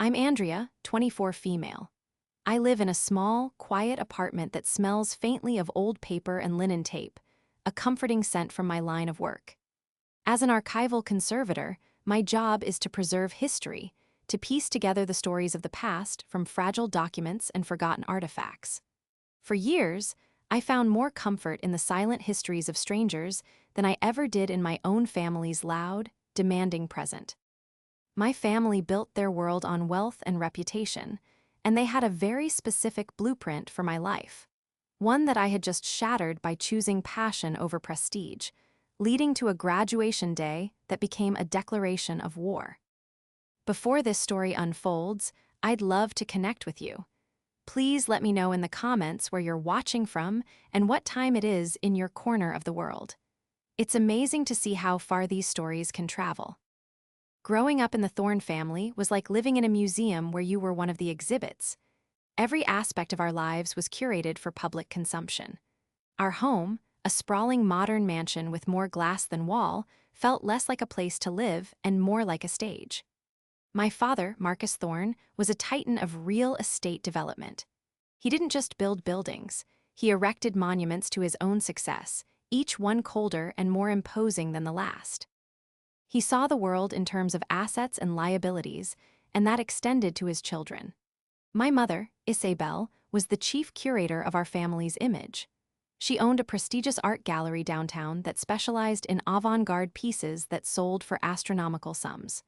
I'm Andrea, 24 female. I live in a small, quiet apartment that smells faintly of old paper and linen tape, a comforting scent from my line of work. As an archival conservator, my job is to preserve history, to piece together the stories of the past from fragile documents and forgotten artifacts. For years, I found more comfort in the silent histories of strangers than I ever did in my own family's loud, demanding present. My family built their world on wealth and reputation, and they had a very specific blueprint for my life, one that I had just shattered by choosing passion over prestige, leading to a graduation day that became a declaration of war. Before this story unfolds, I'd love to connect with you. Please let me know in the comments where you're watching from and what time it is in your corner of the world. It's amazing to see how far these stories can travel. Growing up in the Thorne family was like living in a museum where you were one of the exhibits. Every aspect of our lives was curated for public consumption. Our home, a sprawling modern mansion with more glass than wall, felt less like a place to live and more like a stage. My father, Marcus Thorne, was a titan of real estate development. He didn't just build buildings, he erected monuments to his own success, each one colder and more imposing than the last. He saw the world in terms of assets and liabilities, and that extended to his children. My mother, Isabel, was the chief curator of our family's image. She owned a prestigious art gallery downtown that specialized in avant-garde pieces that sold for astronomical sums.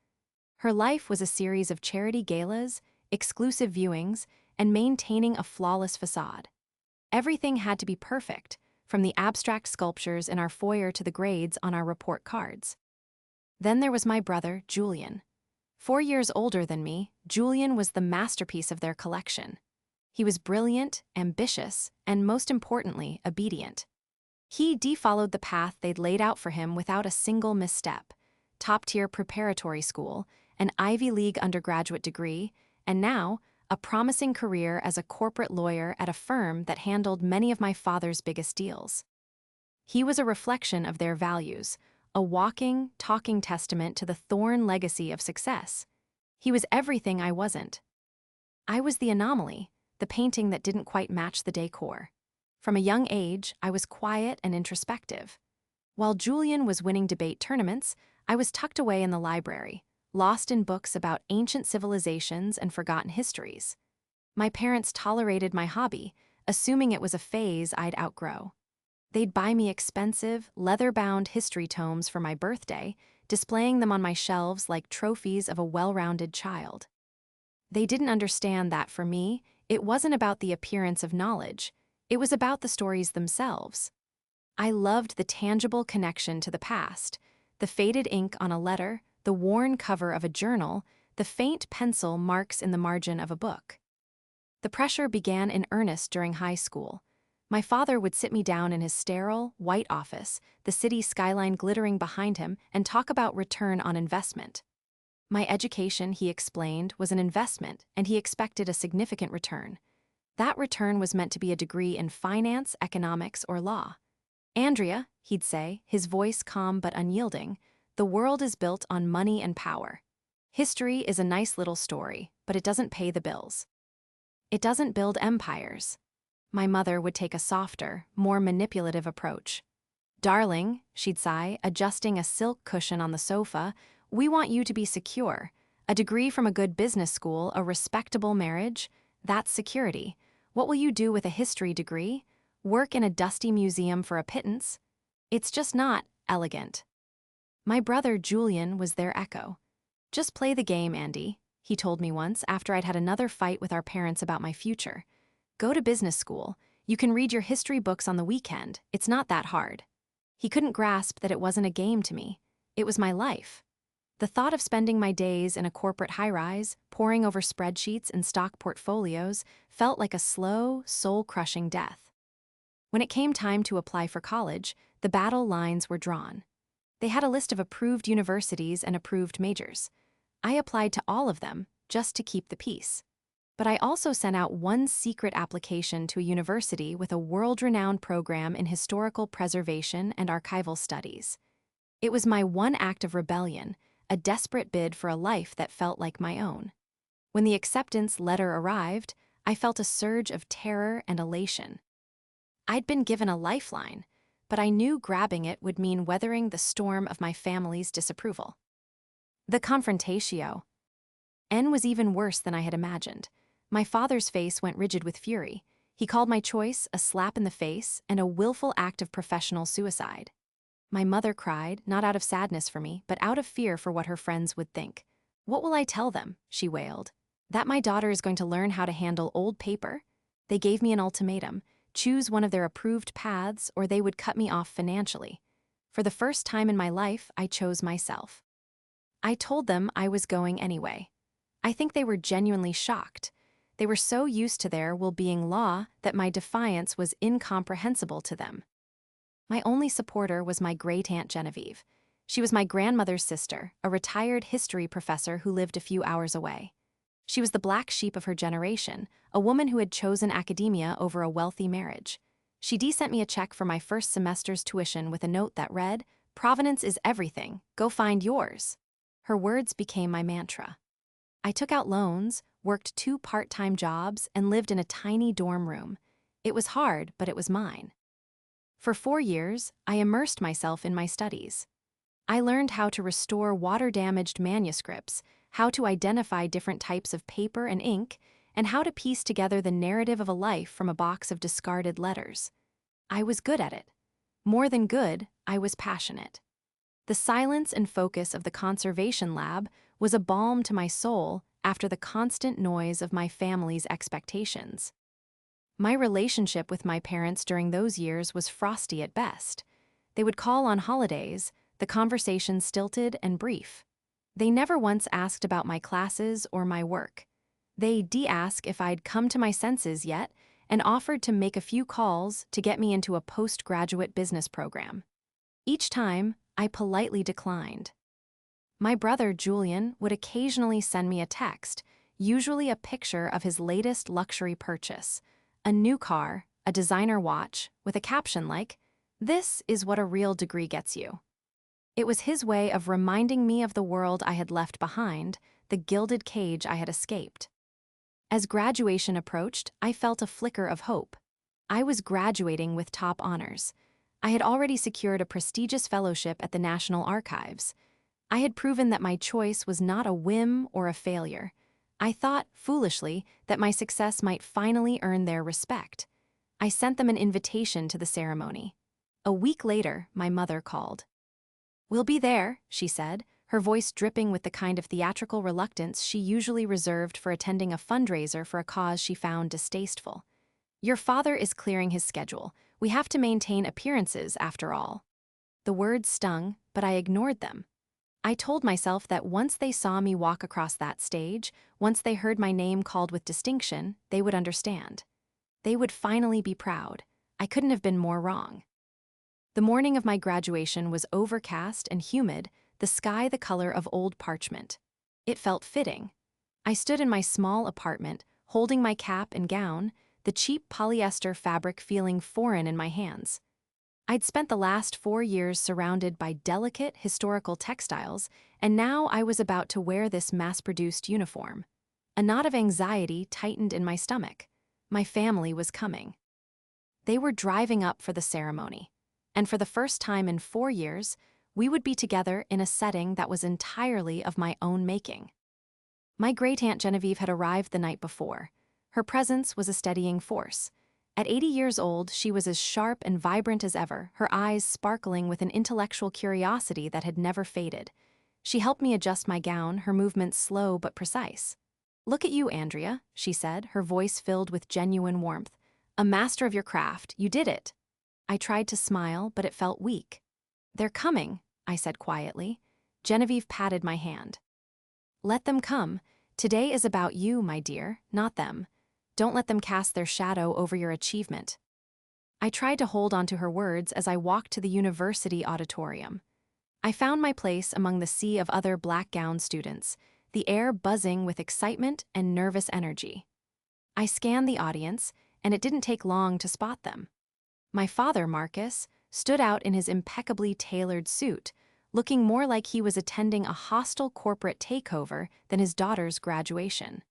Her life was a series of charity galas, exclusive viewings, and maintaining a flawless facade. Everything had to be perfect, from the abstract sculptures in our foyer to the grades on our report cards. Then there was my brother, Julian. 4 years older than me, Julian was the masterpiece of their collection. He was brilliant, ambitious, and most importantly, obedient. He followed the path they'd laid out for him without a single misstep. Top-tier preparatory school, an Ivy League undergraduate degree, and now, a promising career as a corporate lawyer at a firm that handled many of my father's biggest deals. He was a reflection of their values, a walking, talking testament to the Thorne legacy of success. He was everything I wasn't. I was the anomaly, the painting that didn't quite match the decor. From a young age, I was quiet and introspective. While Julian was winning debate tournaments, I was tucked away in the library, lost in books about ancient civilizations and forgotten histories. My parents tolerated my hobby, assuming it was a phase I'd outgrow. They'd buy me expensive, leather-bound history tomes for my birthday, displaying them on my shelves like trophies of a well-rounded child. They didn't understand that for me, it wasn't about the appearance of knowledge, it was about the stories themselves. I loved the tangible connection to the past, the faded ink on a letter, the worn cover of a journal, the faint pencil marks in the margin of a book. The pressure began in earnest during high school. My father would sit me down in his sterile, white office, the city skyline glittering behind him, and talk about return on investment. My education, he explained, was an investment, and he expected a significant return. That return was meant to be a degree in finance, economics, or law. Andrea, he'd say, his voice calm but unyielding, the world is built on money and power. History is a nice little story, but it doesn't pay the bills. It doesn't build empires. My mother would take a softer, more manipulative approach. "Darling," she'd sigh, adjusting a silk cushion on the sofa, "we want you to be secure. A degree from a good business school, a respectable marriage, that's security. What will you do with a history degree? Work in a dusty museum for a pittance? It's just not elegant." My brother Julian was their echo. "Just play the game, Andy," he told me once after I'd had another fight with our parents about my future. "Go to business school. You can read your history books on the weekend. It's not that hard." He couldn't grasp that it wasn't a game to me. It was my life. The thought of spending my days in a corporate high-rise, poring over spreadsheets and stock portfolios, felt like a slow, soul-crushing death. When it came time to apply for college, the battle lines were drawn. They had a list of approved universities and approved majors. I applied to all of them, just to keep the peace. But I also sent out one secret application to a university with a world-renowned program in historical preservation and archival studies. It was my one act of rebellion, a desperate bid for a life that felt like my own. When the acceptance letter arrived, I felt a surge of terror and elation. I'd been given a lifeline, but I knew grabbing it would mean weathering the storm of my family's disapproval. The confrontatio. N was even worse than I had imagined. My father's face went rigid with fury. He called my choice a slap in the face and a willful act of professional suicide. My mother cried, not out of sadness for me, but out of fear for what her friends would think. "What will I tell them?" she wailed. "That my daughter is going to learn how to handle old paper?" They gave me an ultimatum: choose one of their approved paths or they would cut me off financially. For the first time in my life, I chose myself. I told them I was going anyway. I think they were genuinely shocked. They were so used to their well-being law that my defiance was incomprehensible to them. My only supporter was my great-aunt Genevieve. She was my grandmother's sister, a retired history professor who lived a few hours away. She was the black sheep of her generation, a woman who had chosen academia over a wealthy marriage. She sent me a check for my first semester's tuition with a note that read, "Provenance is everything, go find yours." Her words became my mantra. I took out loans, worked 2 part-time jobs, and lived in a tiny dorm room. It was hard, but it was mine. For 4 years, I immersed myself in my studies. I learned how to restore water-damaged manuscripts, how to identify different types of paper and ink, and how to piece together the narrative of a life from a box of discarded letters. I was good at it. More than good, I was passionate. The silence and focus of the conservation lab was a balm to my soul after the constant noise of my family's expectations. My relationship with my parents during those years was frosty at best. They would call on holidays, the conversation stilted and brief. They never once asked about my classes or my work. They asked if I'd come to my senses yet and offered to make a few calls to get me into a postgraduate business program. Each time, I politely declined. My brother, Julian, would occasionally send me a text, usually a picture of his latest luxury purchase, a new car, a designer watch, with a caption like, "This is what a real degree gets you." It was his way of reminding me of the world I had left behind, the gilded cage I had escaped. As graduation approached, I felt a flicker of hope. I was graduating with top honors. I had already secured a prestigious fellowship at the National Archives. I had proven that my choice was not a whim or a failure. I thought, foolishly, that my success might finally earn their respect. I sent them an invitation to the ceremony. A week later, my mother called. "We'll be there," she said, her voice dripping with the kind of theatrical reluctance she usually reserved for attending a fundraiser for a cause she found distasteful. "Your father is clearing his schedule. We have to maintain appearances, after all." The words stung, but I ignored them. I told myself that once they saw me walk across that stage, once they heard my name called with distinction, they would understand. They would finally be proud. I couldn't have been more wrong. The morning of my graduation was overcast and humid, the sky the color of old parchment. It felt fitting. I stood in my small apartment, holding my cap and gown, the cheap polyester fabric feeling foreign in my hands. I'd spent the last 4 years surrounded by delicate historical textiles, and now I was about to wear this mass-produced uniform. A knot of anxiety tightened in my stomach. My family was coming. They were driving up for the ceremony, and for the first time in 4 years, we would be together in a setting that was entirely of my own making. My great-aunt Genevieve had arrived the night before. Her presence was a steadying force. At 80 years old, she was as sharp and vibrant as ever, her eyes sparkling with an intellectual curiosity that had never faded. She helped me adjust my gown, her movements slow but precise. "Look at you, Andrea," she said, her voice filled with genuine warmth. "A master of your craft, you did it." I tried to smile, but it felt weak. "They're coming," I said quietly. Genevieve patted my hand. "Let them come. Today is about you, my dear, not them. Don't let them cast their shadow over your achievement." I tried to hold on to her words as I walked to the university auditorium. I found my place among the sea of other black-gowned students, the air buzzing with excitement and nervous energy. I scanned the audience, and it didn't take long to spot them. My father, Marcus, stood out in his impeccably tailored suit, looking more like he was attending a hostile corporate takeover than his daughter's graduation.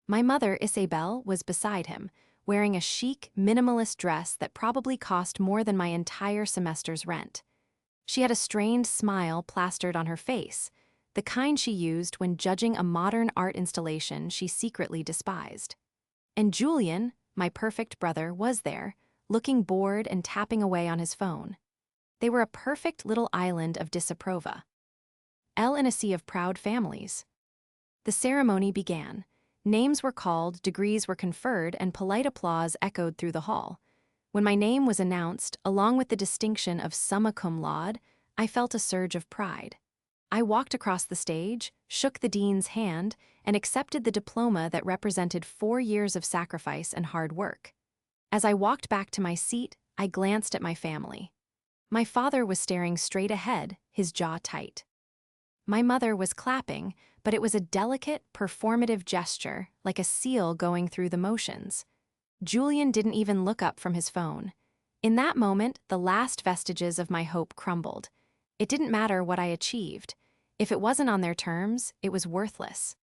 My mother, Isabel, was beside him, wearing a chic, minimalist dress that probably cost more than my entire semester's rent. She had a strained smile plastered on her face, the kind she used when judging a modern art installation she secretly despised. And Julian, my perfect brother, was there, looking bored and tapping away on his phone. They were a perfect little island of disapproval. In a sea of proud families. The ceremony began. Names were called, degrees were conferred, and polite applause echoed through the hall. When my name was announced, along with the distinction of summa cum laude, I felt a surge of pride. I walked across the stage, shook the dean's hand, and accepted the diploma that represented 4 years of sacrifice and hard work. As I walked back to my seat, I glanced at my family. My father was staring straight ahead, his jaw tight. My mother was clapping, but it was a delicate, performative gesture, like a seal going through the motions. Julian didn't even look up from his phone. In that moment, the last vestiges of my hope crumbled. It didn't matter what I achieved. If it wasn't on their terms, it was worthless.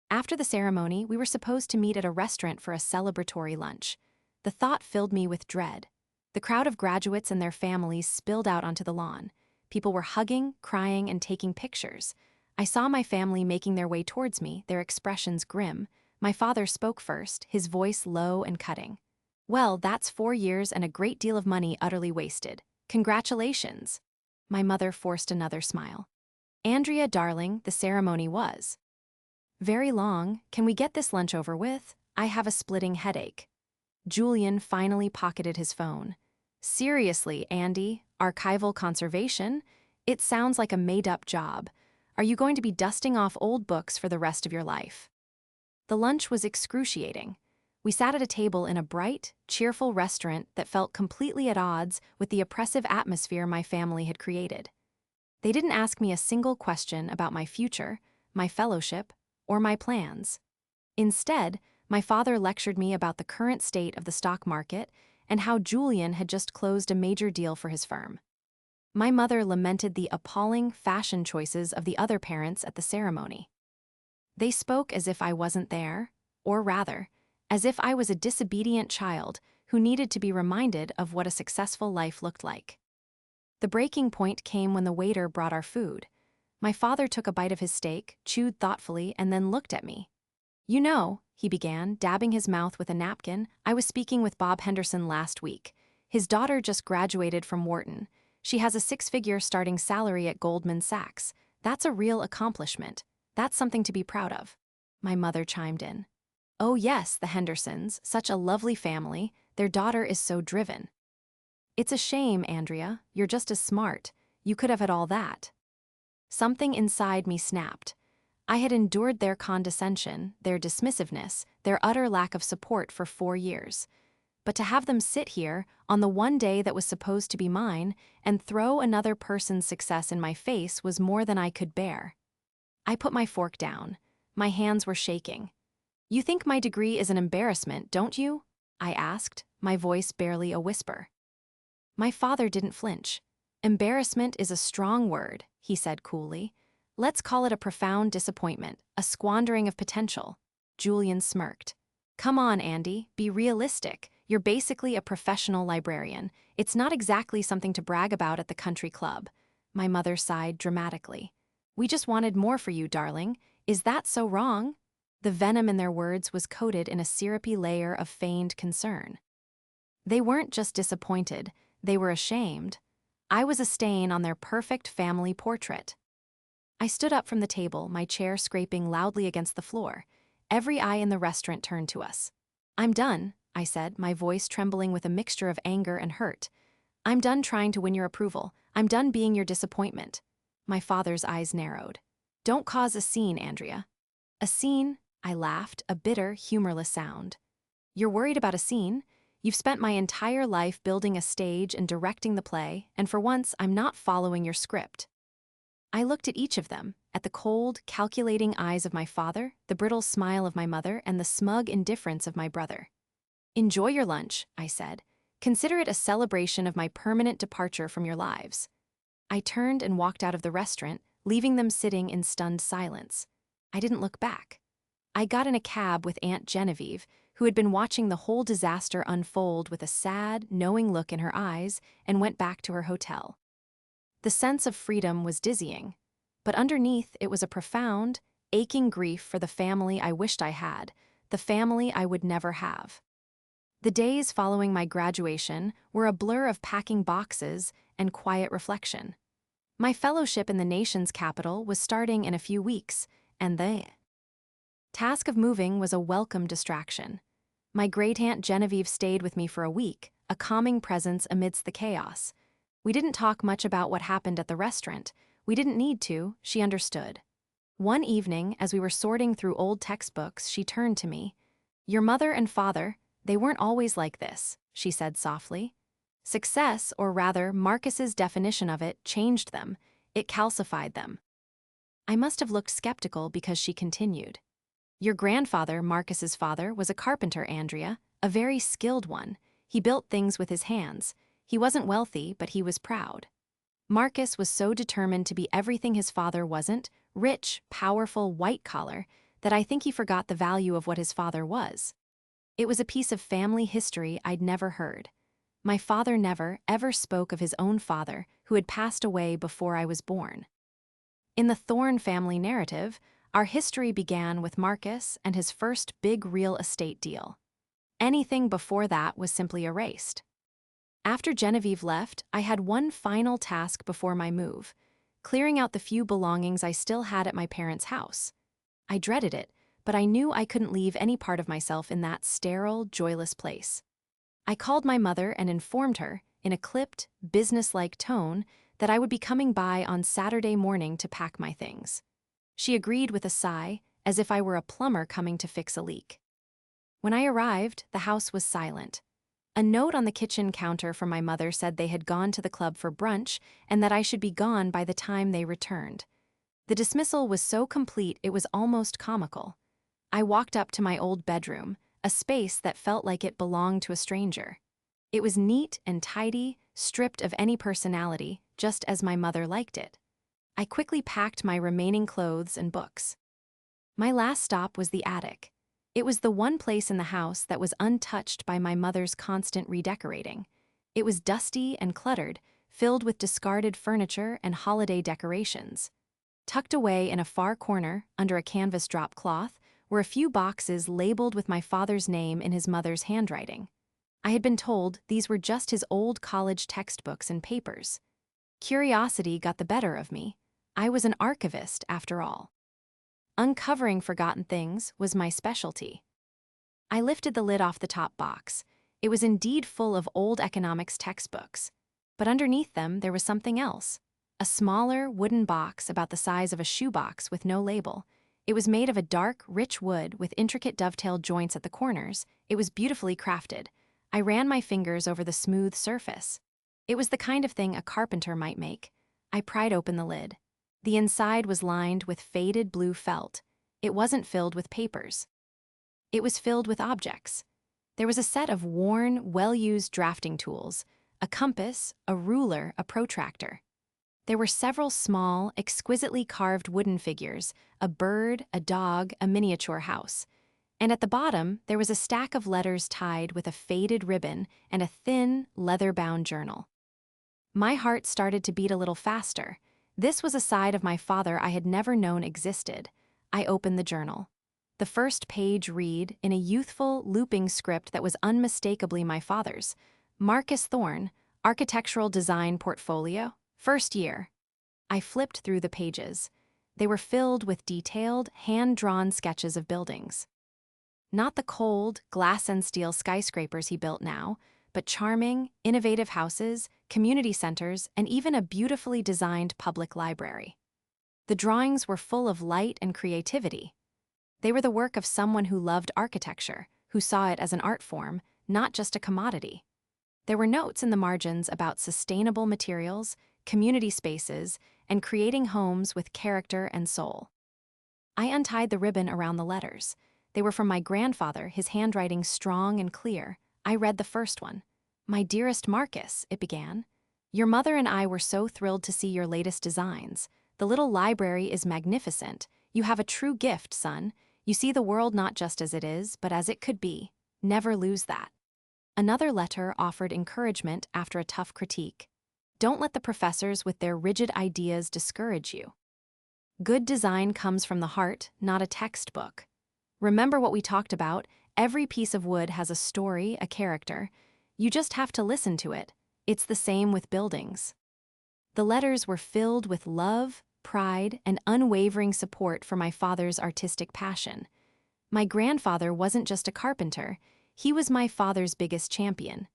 After the ceremony, we were supposed to meet at a restaurant for a celebratory lunch. The thought filled me with dread. The crowd of graduates and their families spilled out onto the lawn. People were hugging, crying, and taking pictures. I saw my family making their way towards me, their expressions grim. My father spoke first, his voice low and cutting. "Well, that's 4 years and a great deal of money utterly wasted. Congratulations." My mother forced another smile. "Andrea, darling, the ceremony was very long. Can we get this lunch over with? I have a splitting headache." Julian finally pocketed his phone. "Seriously, Andy, archival conservation? It sounds like a made-up job. Are you going to be dusting off old books for the rest of your life?" The lunch was excruciating. We sat at a table in a bright, cheerful restaurant that felt completely at odds with the oppressive atmosphere my family had created. They didn't ask me a single question about my future, my fellowship, or my plans. Instead, my father lectured me about the current state of the stock market and how Julian had just closed a major deal for his firm. My mother lamented the appalling fashion choices of the other parents at the ceremony. They spoke as if I wasn't there, or rather, as if I was a disobedient child who needed to be reminded of what a successful life looked like. The breaking point came when the waiter brought our food. My father took a bite of his steak, chewed thoughtfully, and then looked at me. "You know," he began, dabbing his mouth with a napkin, "I was speaking with Bob Henderson last week. His daughter just graduated from Wharton. She has a 6-figure starting salary at Goldman Sachs. That's a real accomplishment. That's something to be proud of." My mother chimed in. "Oh yes, the Hendersons, such a lovely family. Their daughter is so driven." "It's a shame, Andrea. You're just as smart. You could have had all that." Something inside me snapped. I had endured their condescension, their dismissiveness, their utter lack of support for 4 years. But to have them sit here, on the one day that was supposed to be mine, and throw another person's success in my face was more than I could bear. I put my fork down. My hands were shaking. "You think my degree is an embarrassment, don't you?" I asked, my voice barely a whisper. My father didn't flinch. "Embarrassment is a strong word," he said coolly. "Let's call it a profound disappointment, a squandering of potential." Julian smirked. "Come on, Andy, be realistic. You're basically a professional librarian. It's not exactly something to brag about at the country club." My mother sighed dramatically. "We just wanted more for you, darling. Is that so wrong?" The venom in their words was coated in a syrupy layer of feigned concern. They weren't just disappointed, they were ashamed. I was a stain on their perfect family portrait. I stood up from the table, my chair scraping loudly against the floor. Every eye in the restaurant turned to us. "I'm done," I said, my voice trembling with a mixture of anger and hurt. "I'm done trying to win your approval. I'm done being your disappointment." My father's eyes narrowed. "Don't cause a scene, Andrea." "A scene?" I laughed, a bitter, humorless sound. "You're worried about a scene? You've spent my entire life building a stage and directing the play, and for once I'm not following your script." I looked at each of them, at the cold, calculating eyes of my father, the brittle smile of my mother, and the smug indifference of my brother. "Enjoy your lunch," I said. "Consider it a celebration of my permanent departure from your lives." I turned and walked out of the restaurant, leaving them sitting in stunned silence. I didn't look back. I got in a cab with Aunt Genevieve, who had been watching the whole disaster unfold with a sad, knowing look in her eyes, and went back to her hotel. The sense of freedom was dizzying, but underneath it was a profound, aching grief for the family I wished I had, the family I would never have. The days following my graduation were a blur of packing boxes and quiet reflection. My fellowship in the nation's capital was starting in a few weeks, and the task of moving was a welcome distraction. My great-aunt Genevieve stayed with me for a week, a calming presence amidst the chaos. We didn't talk much about what happened at the restaurant. We didn't need to, she understood. One evening, as we were sorting through old textbooks, she turned to me. "Your mother and father, they weren't always like this," she said softly. "Success, or rather Marcus's definition of it, changed them. It calcified them." I must have looked skeptical because she continued. "Your grandfather, Marcus's father, was a carpenter, Andrea, a very skilled one. He built things with his hands. He wasn't wealthy, but he was proud. Marcus was so determined to be everything his father wasn't, rich, powerful, white-collar, that I think he forgot the value of what his father was. It was a piece of family history I'd never heard. My father never, ever spoke of his own father, who had passed away before I was born. In the Thorne family narrative, our history began with Marcus and his first big real estate deal. Anything before that was simply erased. After Genevieve left, I had one final task before my move, clearing out the few belongings I still had at my parents' house. I dreaded it, but I knew I couldn't leave any part of myself in that sterile, joyless place. I called my mother and informed her, in a clipped, businesslike tone, that I would be coming by on Saturday morning to pack my things. She agreed with a sigh, as if I were a plumber coming to fix a leak. When I arrived, the house was silent. A note on the kitchen counter from my mother said they had gone to the club for brunch and that I should be gone by the time they returned. The dismissal was so complete it was almost comical. I walked up to my old bedroom, a space that felt like it belonged to a stranger. It was neat and tidy, stripped of any personality, just as my mother liked it. I quickly packed my remaining clothes and books. My last stop was the attic. It was the one place in the house that was untouched by my mother's constant redecorating. It was dusty and cluttered, filled with discarded furniture and holiday decorations. Tucked away in a far corner, under a canvas drop cloth, were a few boxes labeled with my father's name in his mother's handwriting. I had been told these were just his old college textbooks and papers. Curiosity got the better of me. I was an archivist, after all. Uncovering forgotten things was my specialty. I lifted the lid off the top box. It was indeed full of old economics textbooks. But underneath them there was something else. A smaller, wooden box about the size of a shoebox with no label. It was made of a dark, rich wood with intricate dovetailed joints at the corners. It was beautifully crafted. I ran my fingers over the smooth surface. It was the kind of thing a carpenter might make. I pried open the lid. The inside was lined with faded blue felt. It wasn't filled with papers. It was filled with objects. There was a set of worn, well-used drafting tools, a compass, a ruler, a protractor. There were several small, exquisitely carved wooden figures, a bird, a dog, a miniature house. And at the bottom, there was a stack of letters tied with a faded ribbon and a thin, leather-bound journal. My heart started to beat a little faster. This was a side of my father I had never known existed. I opened the journal. The first page read, in a youthful, looping script that was unmistakably my father's, "Marcus Thorne, Architectural Design Portfolio, First Year." I flipped through the pages. They were filled with detailed, hand-drawn sketches of buildings. Not the cold, glass and steel skyscrapers he built now, but charming, innovative houses, community centers, and even a beautifully designed public library. The drawings were full of light and creativity. They were the work of someone who loved architecture, who saw it as an art form, not just a commodity. There were notes in the margins about sustainable materials, community spaces, and creating homes with character and soul. I untied the ribbon around the letters. They were from my grandfather, his handwriting strong and clear. I read the first one. "My dearest Marcus," it began. "Your mother and I were so thrilled to see your latest designs. The little library is magnificent. You have a true gift, son. You see the world not just as it is, but as it could be. Never lose that. Another letter offered encouragement after a tough critique. Don't let the professors with their rigid ideas discourage you. Good design comes from the heart, not a textbook. Remember what we talked about, every piece of wood has a story, a character. You just have to listen to it. It's the same with buildings. The letters were filled with love, pride, and unwavering support for my father's artistic passion. My grandfather wasn't just a carpenter, he was my father's biggest champion.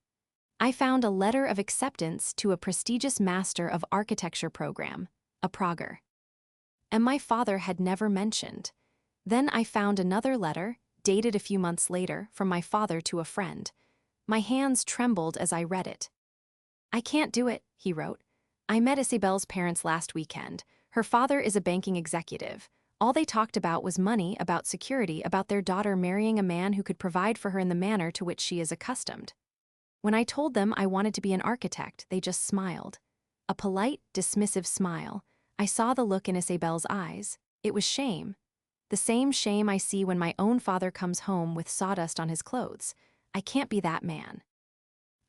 I found a letter of acceptance to a prestigious Master of Architecture program, a Prager. And my father had never mentioned. Then I found another letter, dated a few months later, from my father to a friend. My hands trembled as I read it. "I can't do it," he wrote. "I met Isabel's parents last weekend. Her father is a banking executive. All they talked about was money, about security, about their daughter marrying a man who could provide for her in the manner to which she is accustomed. When I told them I wanted to be an architect, they just smiled. A polite, dismissive smile. I saw the look in Isabel's eyes. It was shame. The same shame I see when my own father comes home with sawdust on his clothes. I can't be that man.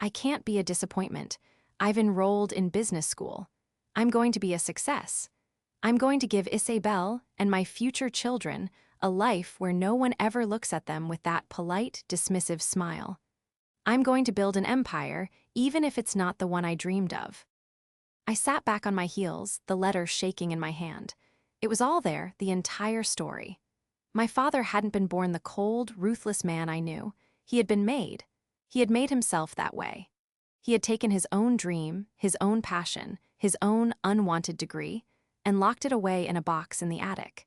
I can't be a disappointment. I've enrolled in business school. I'm going to be a success. I'm going to give Isabel and my future children a life where no one ever looks at them with that polite, dismissive smile. I'm going to build an empire, even if it's not the one I dreamed of." I sat back on my heels, the letter shaking in my hand. It was all there, the entire story. My father hadn't been born the cold, ruthless man I knew. He had been made. He had made himself that way. He had taken his own dream, his own passion, his own unwanted degree, and locked it away in a box in the attic.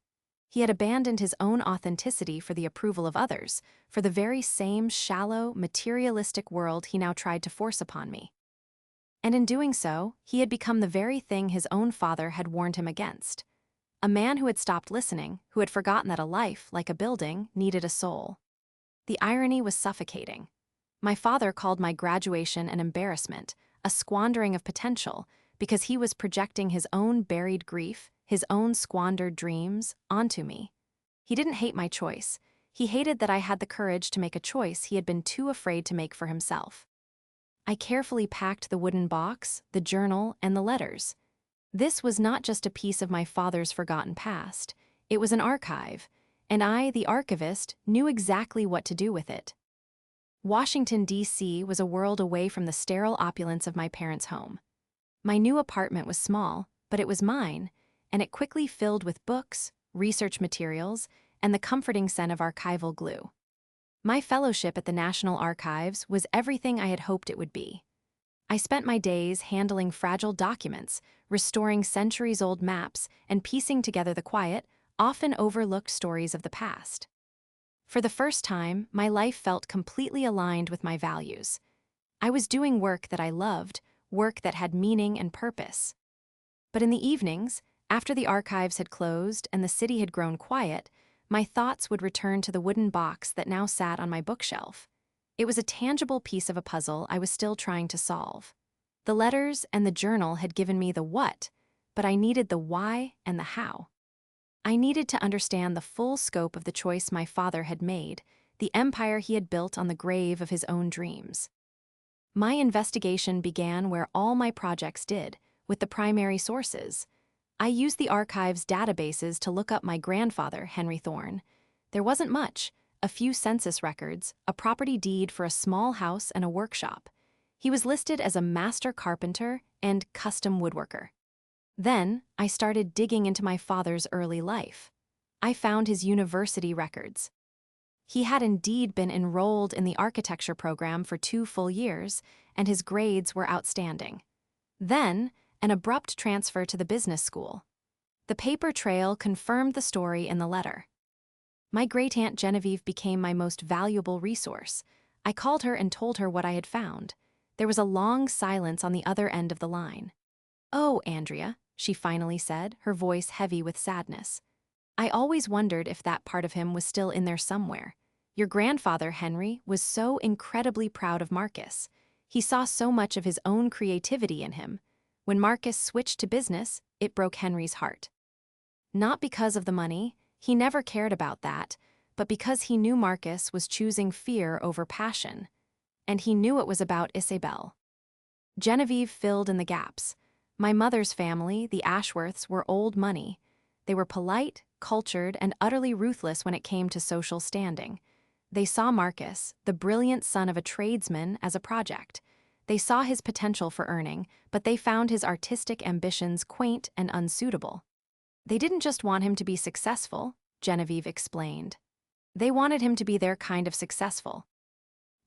He had abandoned his own authenticity for the approval of others, for the very same shallow, materialistic world he now tried to force upon me. And in doing so, he had become the very thing his own father had warned him against. A man who had stopped listening, who had forgotten that a life, like a building, needed a soul. The irony was suffocating. My father called my graduation an embarrassment, a squandering of potential, because he was projecting his own buried grief, his own squandered dreams, onto me. He didn't hate my choice. He hated that I had the courage to make a choice he had been too afraid to make for himself. I carefully packed the wooden box, the journal, and the letters. This was not just a piece of my father's forgotten past. It was an archive, and I, the archivist, knew exactly what to do with it. Washington, D.C. was a world away from the sterile opulence of my parents' home. My new apartment was small, but it was mine, and it quickly filled with books, research materials, and the comforting scent of archival glue. My fellowship at the National Archives was everything I had hoped it would be. I spent my days handling fragile documents, restoring centuries-old maps, and piecing together the quiet, often overlooked stories of the past. For the first time, my life felt completely aligned with my values. I was doing work that I loved, work that had meaning and purpose. But in the evenings, after the archives had closed and the city had grown quiet, my thoughts would return to the wooden box that now sat on my bookshelf. It was a tangible piece of a puzzle I was still trying to solve. The letters and the journal had given me the what, but I needed the why and the how. I needed to understand the full scope of the choice my father had made, the empire he had built on the grave of his own dreams. My investigation began where all my projects did, with the primary sources. I used the archive's databases to look up my grandfather, Henry Thorne. There wasn't much, a few census records, a property deed for a small house and a workshop. He was listed as a master carpenter and custom woodworker. Then, I started digging into my father's early life. I found his university records. He had indeed been enrolled in the architecture program for 2 full years, and his grades were outstanding. Then, an abrupt transfer to the business school. The paper trail confirmed the story in the letter. My great-aunt Genevieve became my most valuable resource. I called her and told her what I had found. There was a long silence on the other end of the line. "Oh, Andrea," she finally said, her voice heavy with sadness. "I always wondered if that part of him was still in there somewhere. Your grandfather, Henry, was so incredibly proud of Marcus. He saw so much of his own creativity in him. When Marcus switched to business, it broke Henry's heart. Not because of the money, he never cared about that, but because he knew Marcus was choosing fear over passion. And he knew it was about Isabel. Genevieve filled in the gaps. My mother's family, the Ashworths, were old money. They were polite, cultured, and utterly ruthless when it came to social standing. They saw Marcus, the brilliant son of a tradesman, as a project. They saw his potential for earning, but they found his artistic ambitions quaint and unsuitable. They didn't just want him to be successful, Genevieve explained. They wanted him to be their kind of successful.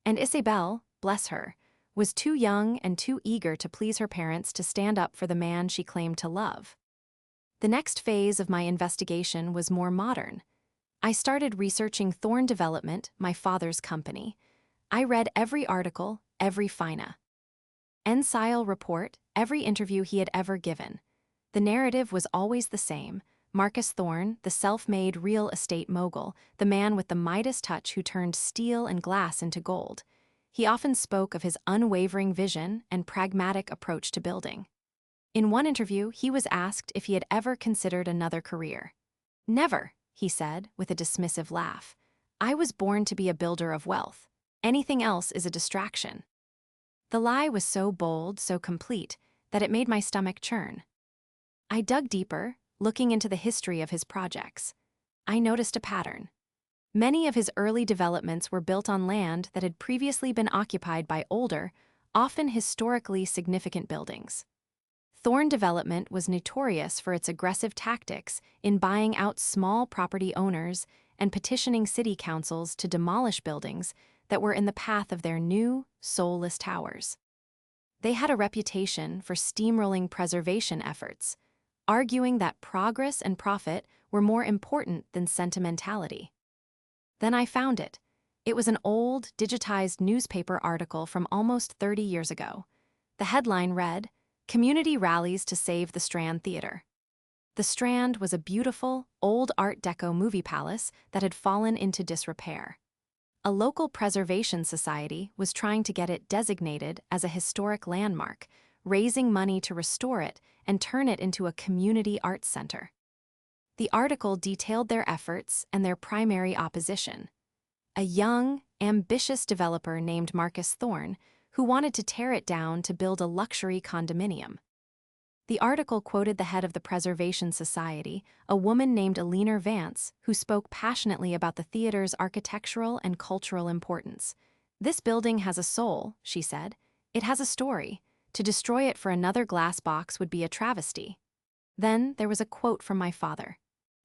And Isabel, bless her, was too young and too eager to please her parents to stand up for the man she claimed to love. The next phase of my investigation was more modern. I started researching Thorne Development, my father's company. I read every article, every FINA. Ensile report, every interview he had ever given. The narrative was always the same. Marcus Thorne, the self-made real estate mogul, the man with the Midas touch who turned steel and glass into gold. He often spoke of his unwavering vision and pragmatic approach to building. In one interview, he was asked if he had ever considered another career. "Never," he said, with a dismissive laugh. "I was born to be a builder of wealth. Anything else is a distraction." The lie was so bold, so complete, that it made my stomach churn. I dug deeper, looking into the history of his projects. I noticed a pattern. Many of his early developments were built on land that had previously been occupied by older, often historically significant buildings. Thorne Development was notorious for its aggressive tactics in buying out small property owners and petitioning city councils to demolish buildings that were in the path of their new, soulless towers. They had a reputation for steamrolling preservation efforts, arguing that progress and profit were more important than sentimentality. Then I found it. It was an old, digitized newspaper article from almost 30 years ago. The headline read, "Community Rallies to Save the Strand Theater." The Strand was a beautiful, old Art Deco movie palace that had fallen into disrepair. A local preservation society was trying to get it designated as a historic landmark, raising money to restore it and turn it into a community arts center. The article detailed their efforts and their primary opposition: a young, ambitious developer named Marcus Thorne, who wanted to tear it down to build a luxury condominium. The article quoted the head of the Preservation Society, a woman named Eleanor Vance, who spoke passionately about the theater's architectural and cultural importance. "This building has a soul," she said. "It has a story. To destroy it for another glass box would be a travesty." Then there was a quote from my father.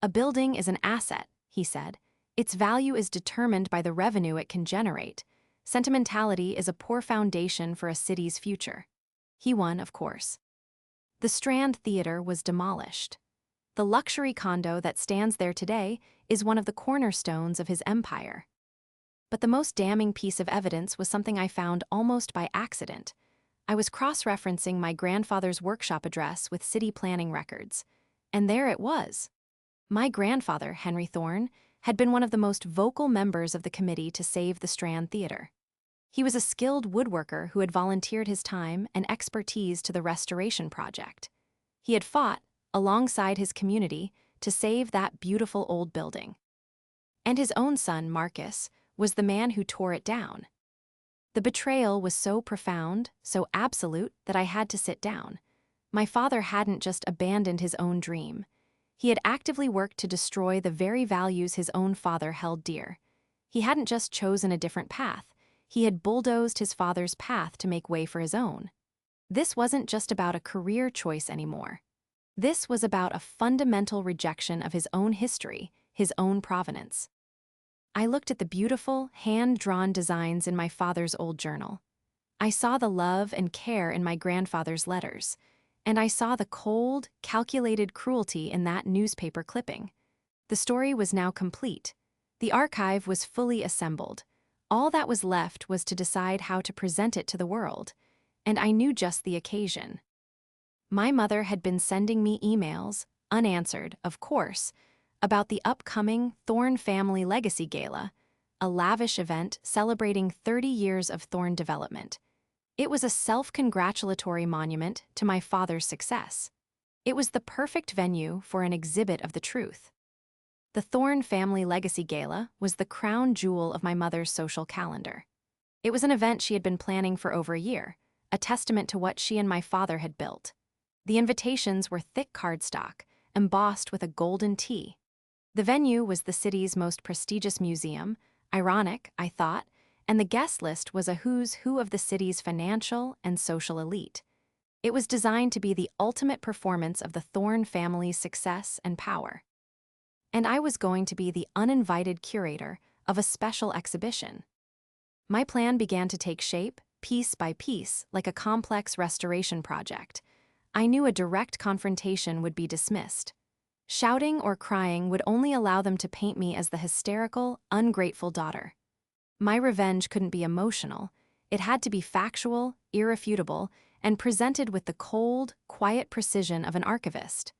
"A building is an asset," he said. "Its value is determined by the revenue it can generate. Sentimentality is a poor foundation for a city's future." He won, of course. The Strand Theater was demolished. The luxury condo that stands there today is one of the cornerstones of his empire. But the most damning piece of evidence was something I found almost by accident. I was cross-referencing my grandfather's workshop address with city planning records. And there it was. My grandfather, Henry Thorne, had been one of the most vocal members of the committee to save the Strand Theater. He was a skilled woodworker who had volunteered his time and expertise to the restoration project. He had fought, alongside his community, to save that beautiful old building. And his own son, Marcus, was the man who tore it down. The betrayal was so profound, so absolute, that I had to sit down. My father hadn't just abandoned his own dream. He had actively worked to destroy the very values his own father held dear. He hadn't just chosen a different path. He had bulldozed his father's path to make way for his own. This wasn't just about a career choice anymore. This was about a fundamental rejection of his own history, his own provenance. I looked at the beautiful, hand-drawn designs in my father's old journal. I saw the love and care in my grandfather's letters, and I saw the cold, calculated cruelty in that newspaper clipping. The story was now complete. The archive was fully assembled. All that was left was to decide how to present it to the world, and I knew just the occasion. My mother had been sending me emails, unanswered, of course, about the upcoming Thorne Family Legacy Gala, a lavish event celebrating 30 years of Thorne Development. It was a self-congratulatory monument to my father's success. It was the perfect venue for an exhibit of the truth. The Thorne Family Legacy Gala was the crown jewel of my mother's social calendar. It was an event she had been planning for over a year, a testament to what she and my father had built. The invitations were thick cardstock, embossed with a golden T. The venue was the city's most prestigious museum, ironic, I thought, and the guest list was a who's who of the city's financial and social elite. It was designed to be the ultimate performance of the Thorne family's success and power. And I was going to be the uninvited curator of a special exhibition. My plan began to take shape, piece by piece, like a complex restoration project. I knew a direct confrontation would be dismissed. Shouting or crying would only allow them to paint me as the hysterical, ungrateful daughter. My revenge couldn't be emotional. It had to be factual, irrefutable, and presented with the cold, quiet precision of an archivist.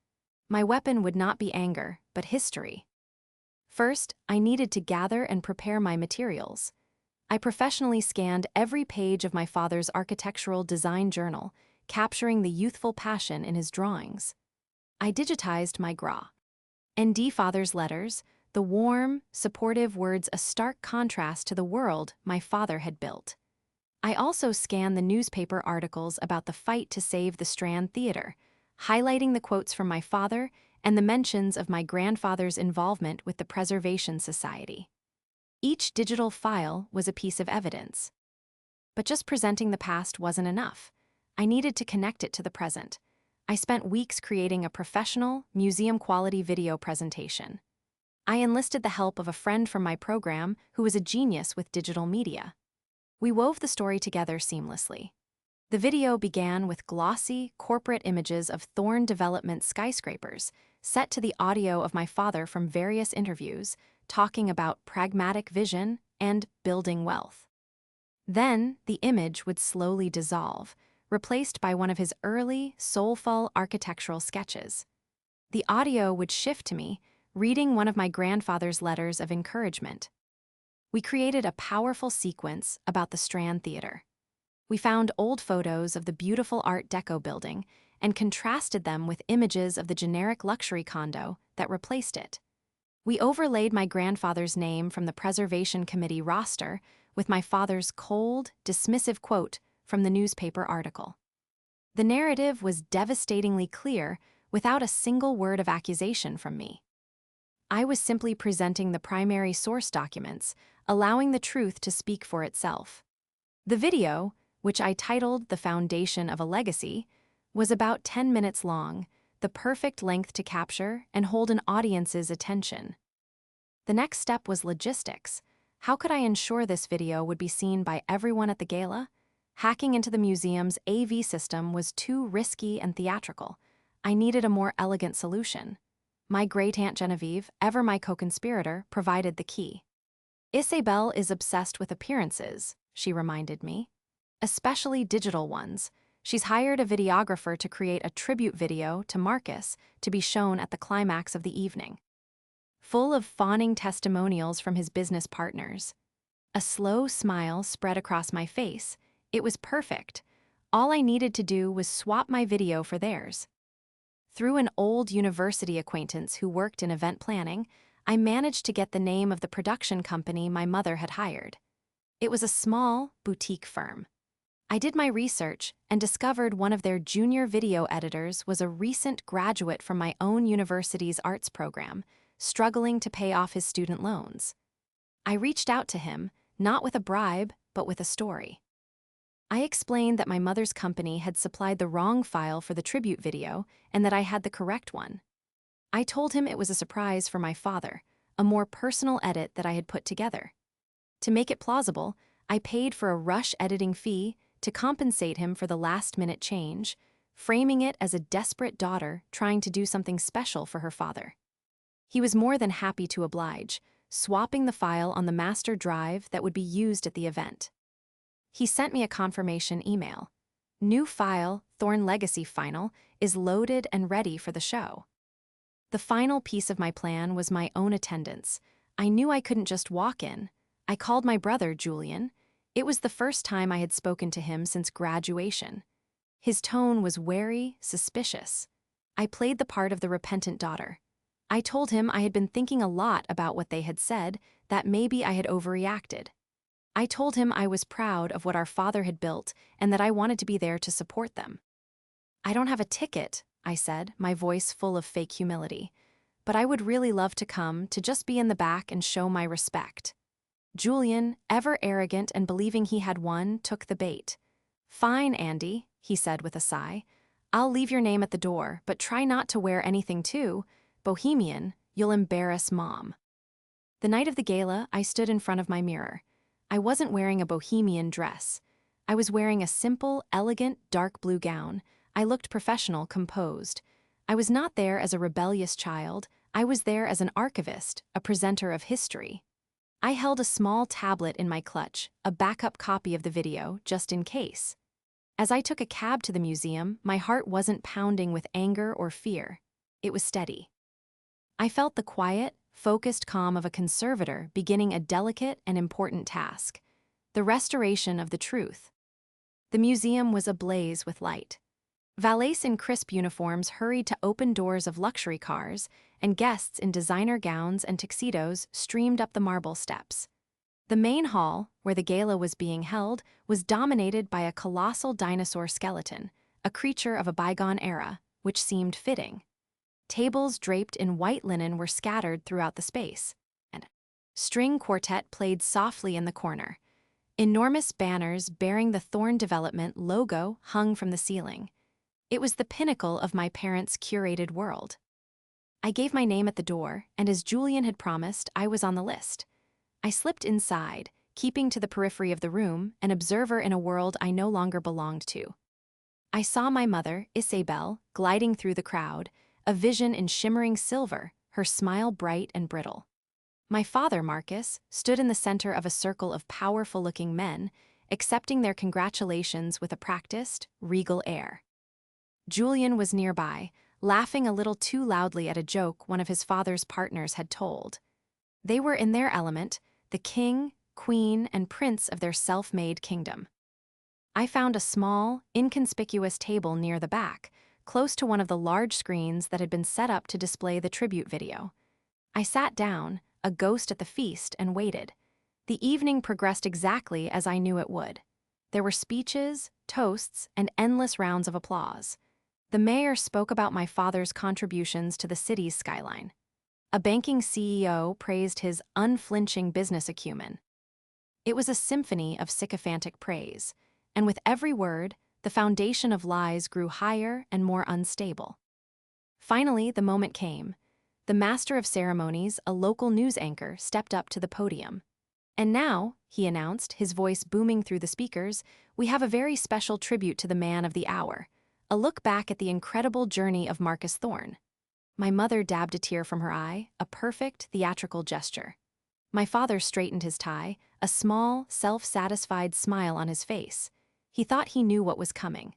My weapon would not be anger, but history. First, I needed to gather and prepare my materials. I professionally scanned every page of my father's architectural design journal, capturing the youthful passion in his drawings. I digitized my gras. N.D. father's letters, the warm, supportive words a stark contrast to the world my father had built. I also scanned the newspaper articles about the fight to save the Strand Theatre, highlighting the quotes from my father and the mentions of my grandfather's involvement with the Preservation Society. Each digital file was a piece of evidence. But just presenting the past wasn't enough. I needed to connect it to the present. I spent weeks creating a professional, museum-quality video presentation. I enlisted the help of a friend from my program who was a genius with digital media. We wove the story together seamlessly. The video began with glossy, corporate images of Thorne development skyscrapers, set to the audio of my father from various interviews, talking about pragmatic vision and building wealth. Then, the image would slowly dissolve, replaced by one of his early, soulful architectural sketches. The audio would shift to me, reading one of my grandfather's letters of encouragement. We created a powerful sequence about the Strand Theatre. We found old photos of the beautiful Art Deco building and contrasted them with images of the generic luxury condo that replaced it. We overlaid my grandfather's name from the Preservation Committee roster with my father's cold, dismissive quote from the newspaper article. The narrative was devastatingly clear without a single word of accusation from me. I was simply presenting the primary source documents, allowing the truth to speak for itself. The video, which I titled The Foundation of a Legacy, was about 10 minutes long, the perfect length to capture and hold an audience's attention. The next step was logistics. How could I ensure this video would be seen by everyone at the gala? Hacking into the museum's AV system was too risky and theatrical. I needed a more elegant solution. My great-aunt Genevieve, ever my co-conspirator, provided the key. Isabel is obsessed with appearances, she reminded me. Especially digital ones. She's hired a videographer to create a tribute video to Marcus to be shown at the climax of the evening. Full of fawning testimonials from his business partners. A slow smile spread across my face. It was perfect. All I needed to do was swap my video for theirs. Through an old university acquaintance who worked in event planning, I managed to get the name of the production company my mother had hired. It was a small, boutique firm. I did my research and discovered one of their junior video editors was a recent graduate from my own university's arts program, struggling to pay off his student loans. I reached out to him, not with a bribe, but with a story. I explained that my mother's company had supplied the wrong file for the tribute video and that I had the correct one. I told him it was a surprise for my father, a more personal edit that I had put together. To make it plausible, I paid for a rush editing fee to compensate him for the last-minute change, framing it as a desperate daughter trying to do something special for her father. He was more than happy to oblige, swapping the file on the master drive that would be used at the event. He sent me a confirmation email. New file, Thorne Legacy Final, is loaded and ready for the show. The final piece of my plan was my own attendance. I knew I couldn't just walk in. I called my brother, Julian. It was the first time I had spoken to him since graduation. His tone was wary, suspicious. I played the part of the repentant daughter. I told him I had been thinking a lot about what they had said, that maybe I had overreacted. I told him I was proud of what our father had built and that I wanted to be there to support them. "I don't have a ticket," I said, my voice full of fake humility. "But I would really love to come, to just be in the back and show my respect." Julian, ever arrogant and believing he had won, took the bait. "Fine, Andy," he said with a sigh. "I'll leave your name at the door, but try not to wear anything too. Bohemian, you'll embarrass Mom." The night of the gala, I stood in front of my mirror. I wasn't wearing a bohemian dress. I was wearing a simple, elegant, dark blue gown. I looked professional, composed. I was not there as a rebellious child. I was there as an archivist, a presenter of history. I held a small tablet in my clutch, a backup copy of the video, just in case. As I took a cab to the museum, my heart wasn't pounding with anger or fear. It was steady. I felt the quiet, focused calm of a conservator beginning a delicate and important task: the restoration of the truth. The museum was ablaze with light. Valets in crisp uniforms hurried to open doors of luxury cars, and guests in designer gowns and tuxedos streamed up the marble steps. The main hall, where the gala was being held, was dominated by a colossal dinosaur skeleton, a creature of a bygone era, which seemed fitting. Tables draped in white linen were scattered throughout the space, and string quartet played softly in the corner. Enormous banners bearing the Thorn Development logo hung from the ceiling. It was the pinnacle of my parents' curated world. I gave my name at the door, and as Julian had promised, I was on the list. I slipped inside, keeping to the periphery of the room, an observer in a world I no longer belonged to. I saw my mother, Isabel, gliding through the crowd, a vision in shimmering silver, her smile bright and brittle. My father, Marcus, stood in the center of a circle of powerful-looking men, accepting their congratulations with a practiced, regal air. Julian was nearby, laughing a little too loudly at a joke one of his father's partners had told. They were in their element, the king, queen, and prince of their self-made kingdom. I found a small, inconspicuous table near the back, close to one of the large screens that had been set up to display the tribute video. I sat down, a ghost at the feast, and waited. The evening progressed exactly as I knew it would. There were speeches, toasts, and endless rounds of applause. The mayor spoke about my father's contributions to the city's skyline. A banking CEO praised his unflinching business acumen. It was a symphony of sycophantic praise, and with every word, the foundation of lies grew higher and more unstable. Finally, the moment came. The master of ceremonies, a local news anchor, stepped up to the podium. "And now," he announced, his voice booming through the speakers, "we have a very special tribute to the man of the hour, a look back at the incredible journey of Marcus Thorne." My mother dabbed a tear from her eye, a perfect theatrical gesture. My father straightened his tie, a small, self-satisfied smile on his face. He thought he knew what was coming.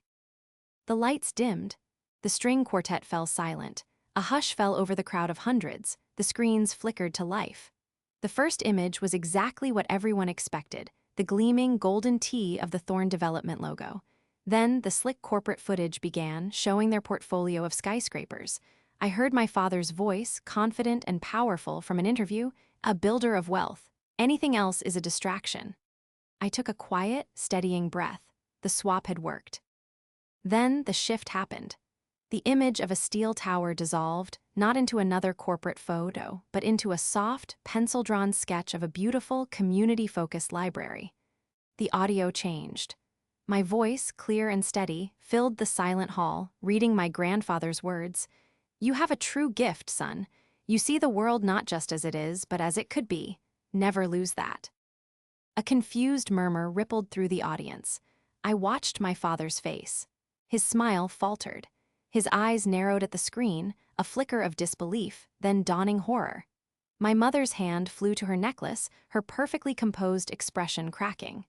The lights dimmed. The string quartet fell silent. A hush fell over the crowd of hundreds. The screens flickered to life. The first image was exactly what everyone expected, the gleaming golden T of the Thorn Development logo. Then the slick corporate footage began, showing their portfolio of skyscrapers. I heard my father's voice, confident and powerful from an interview, "A builder of wealth. Anything else is a distraction." I took a quiet, steadying breath. The swap had worked. Then the shift happened. The image of a steel tower dissolved, not into another corporate photo, but into a soft, pencil-drawn sketch of a beautiful, community-focused library. The audio changed. My voice, clear and steady, filled the silent hall, reading my grandfather's words. "You have a true gift, son. You see the world not just as it is, but as it could be. Never lose that." A confused murmur rippled through the audience. I watched my father's face. His smile faltered. His eyes narrowed at the screen, a flicker of disbelief, then dawning horror. My mother's hand flew to her necklace, her perfectly composed expression cracking.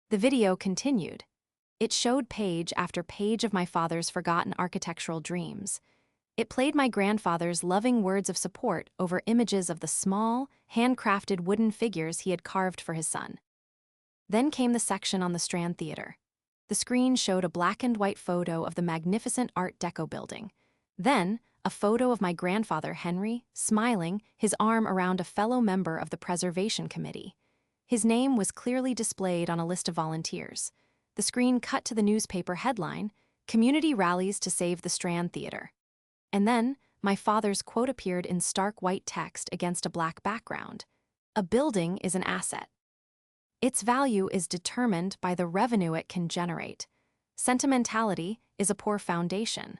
The video continued. It showed page after page of my father's forgotten architectural dreams. It played my grandfather's loving words of support over images of the small, handcrafted wooden figures he had carved for his son. Then came the section on the Strand Theatre. The screen showed a black and white photo of the magnificent Art Deco building. Then, a photo of my grandfather Henry, smiling, his arm around a fellow member of the preservation committee. His name was clearly displayed on a list of volunteers. The screen cut to the newspaper headline, "Community Rallies to Save the Strand Theater." And then, my father's quote appeared in stark white text against a black background. "A building is an asset. Its value is determined by the revenue it can generate. Sentimentality is a poor foundation."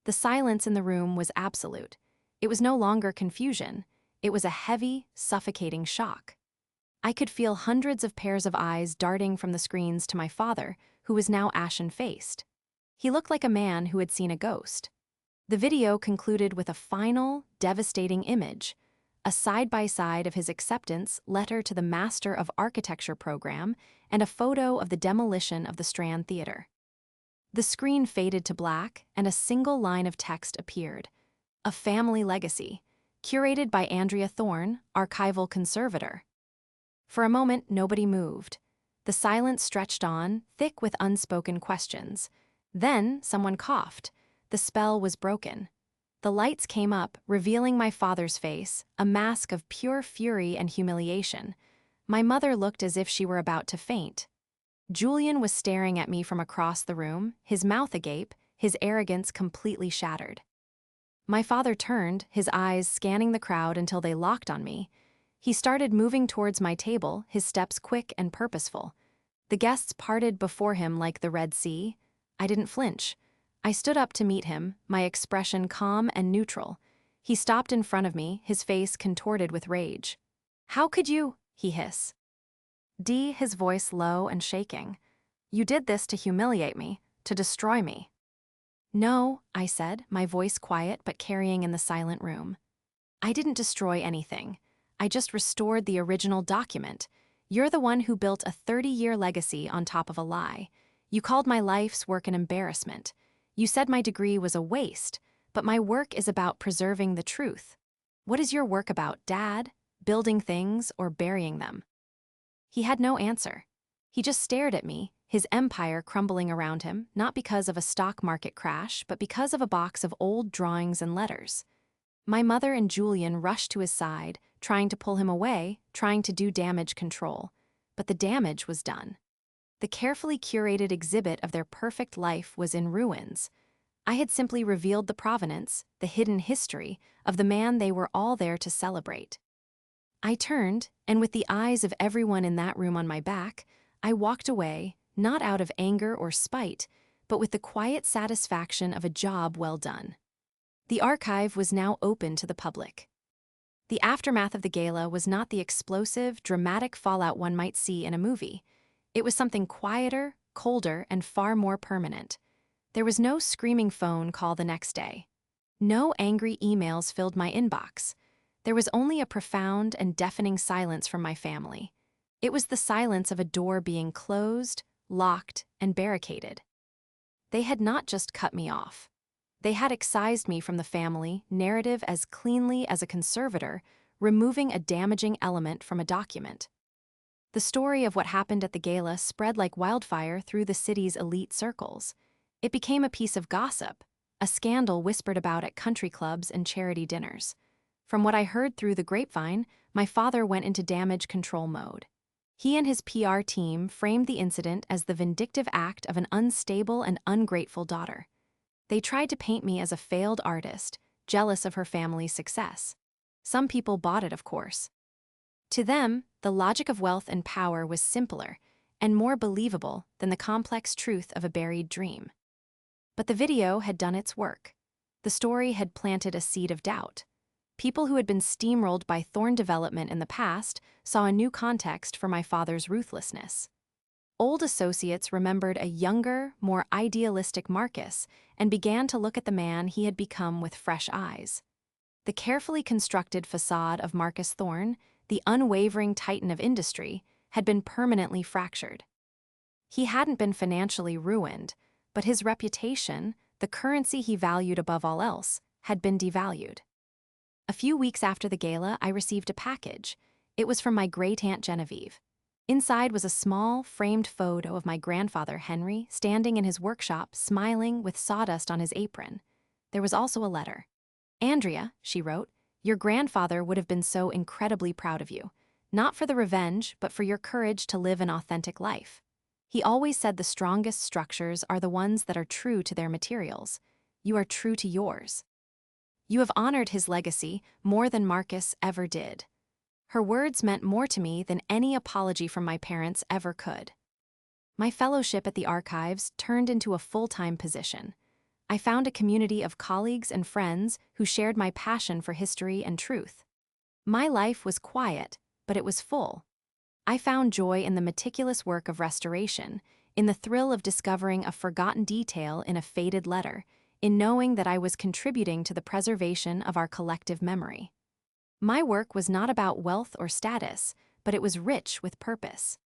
The silence in the room was absolute. It was no longer confusion. It was a heavy, suffocating shock. I could feel hundreds of pairs of eyes darting from the screens to my father, who was now ashen-faced. He looked like a man who had seen a ghost. The video concluded with a final, devastating image, a side-by-side of his acceptance letter to the Master of Architecture program and a photo of the demolition of the Strand Theater. The screen faded to black, and a single line of text appeared. "A family legacy, curated by Andrea Thorne, archival conservator." For a moment, nobody moved. The silence stretched on, thick with unspoken questions. Then someone coughed. The spell was broken. The lights came up, revealing my father's face, a mask of pure fury and humiliation. My mother looked as if she were about to faint. Julian was staring at me from across the room, his mouth agape, his arrogance completely shattered. My father turned, his eyes scanning the crowd until they locked on me. He started moving towards my table, his steps quick and purposeful. The guests parted before him like the Red Sea. I didn't flinch. I stood up to meet him, my expression calm and neutral. He stopped in front of me, his face contorted with rage. "How could you?" he hissed. His voice low and shaking. "You did this to humiliate me, to destroy me." "No," I said, my voice quiet but carrying in the silent room. "I didn't destroy anything. I just restored the original document. You're the one who built a 30-year legacy on top of a lie. You called my life's work an embarrassment. You said my degree was a waste, but my work is about preserving the truth. What is your work about, Dad? Building things or burying them?" He had no answer. He just stared at me, his empire crumbling around him, not because of a stock market crash, but because of a box of old drawings and letters. My mother and Julian rushed to his side, trying to pull him away, trying to do damage control. But the damage was done. The carefully curated exhibit of their perfect life was in ruins. I had simply revealed the provenance, the hidden history, of the man they were all there to celebrate. I turned, and with the eyes of everyone in that room on my back, I walked away, not out of anger or spite, but with the quiet satisfaction of a job well done. The archive was now open to the public. The aftermath of the gala was not the explosive, dramatic fallout one might see in a movie. It was something quieter, colder, and far more permanent. There was no screaming phone call the next day. No angry emails filled my inbox. There was only a profound and deafening silence from my family. It was the silence of a door being closed, locked, and barricaded. They had not just cut me off. They had excised me from the family narrative as cleanly as a conservator, removing a damaging element from a document. The story of what happened at the gala spread like wildfire through the city's elite circles. It became a piece of gossip, a scandal whispered about at country clubs and charity dinners. From what I heard through the grapevine, my father went into damage control mode. He and his PR team framed the incident as the vindictive act of an unstable and ungrateful daughter. They tried to paint me as a failed artist, jealous of her family's success. Some people bought it, of course. To them, the logic of wealth and power was simpler and more believable than the complex truth of a buried dream. But the video had done its work. The story had planted a seed of doubt. People who had been steamrolled by Thorne development in the past saw a new context for my father's ruthlessness. Old associates remembered a younger, more idealistic Marcus and began to look at the man he had become with fresh eyes. The carefully constructed facade of Marcus Thorne, the unwavering titan of industry, had been permanently fractured. He hadn't been financially ruined, but his reputation, the currency he valued above all else, had been devalued. A few weeks after the gala, I received a package. It was from my great-aunt Genevieve. Inside was a small, framed photo of my grandfather Henry standing in his workshop, smiling with sawdust on his apron. There was also a letter. Andrea, she wrote, your grandfather would have been so incredibly proud of you. Not for the revenge, but for your courage to live an authentic life. He always said the strongest structures are the ones that are true to their materials. You are true to yours. You have honored his legacy more than Marcus ever did. Her words meant more to me than any apology from my parents ever could. My fellowship at the archives turned into a full-time position. I found a community of colleagues and friends who shared my passion for history and truth. My life was quiet, but it was full. I found joy in the meticulous work of restoration, in the thrill of discovering a forgotten detail in a faded letter, in knowing that I was contributing to the preservation of our collective memory. My work was not about wealth or status, but it was rich with purpose.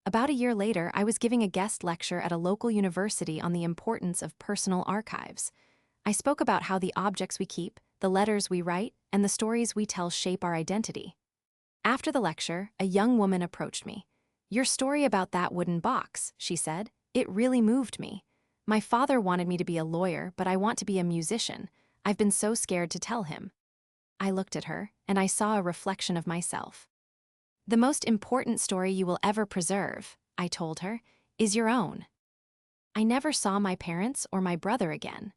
About a year later, I was giving a guest lecture at a local university on the importance of personal archives. I spoke about how the objects we keep, the letters we write, and the stories we tell shape our identity. After the lecture, a young woman approached me. Your story about that wooden box, she said, it really moved me. My father wanted me to be a lawyer, but I want to be a musician. I've been so scared to tell him. I looked at her, and I saw a reflection of myself. The most important story you will ever preserve, I told her, is your own. I never saw my parents or my brother again.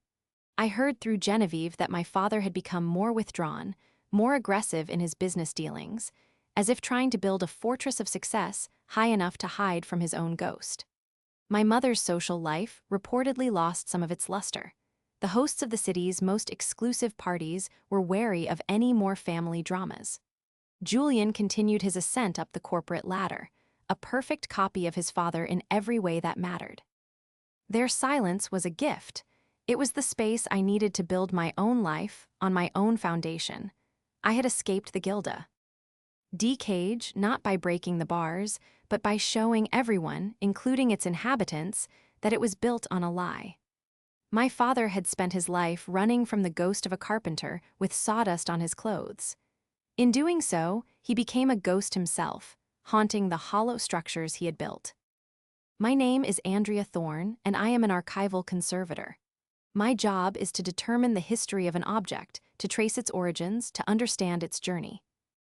I heard through Genevieve that my father had become more withdrawn, more aggressive in his business dealings, as if trying to build a fortress of success high enough to hide from his own ghost. My mother's social life reportedly lost some of its luster. The hosts of the city's most exclusive parties were wary of any more family dramas. Julian continued his ascent up the corporate ladder, a perfect copy of his father in every way that mattered. Their silence was a gift. It was the space I needed to build my own life on my own foundation. I had escaped the Gilda. Decage, not by breaking the bars, but by showing everyone, including its inhabitants, that it was built on a lie. My father had spent his life running from the ghost of a carpenter with sawdust on his clothes. In doing so, he became a ghost himself, haunting the hollow structures he had built. My name is Andrea Thorne, and I am an archival conservator. My job is to determine the history of an object, to trace its origins, to understand its journey.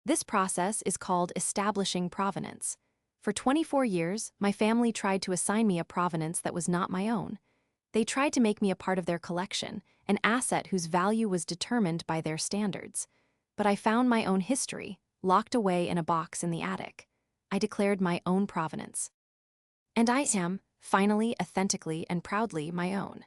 This process is called establishing provenance. For 24 years, my family tried to assign me a provenance that was not my own. They tried to make me a part of their collection, an asset whose value was determined by their standards. But I found my own history, locked away in a box in the attic. I declared my own provenance. And I am, finally, authentically, and proudly my own.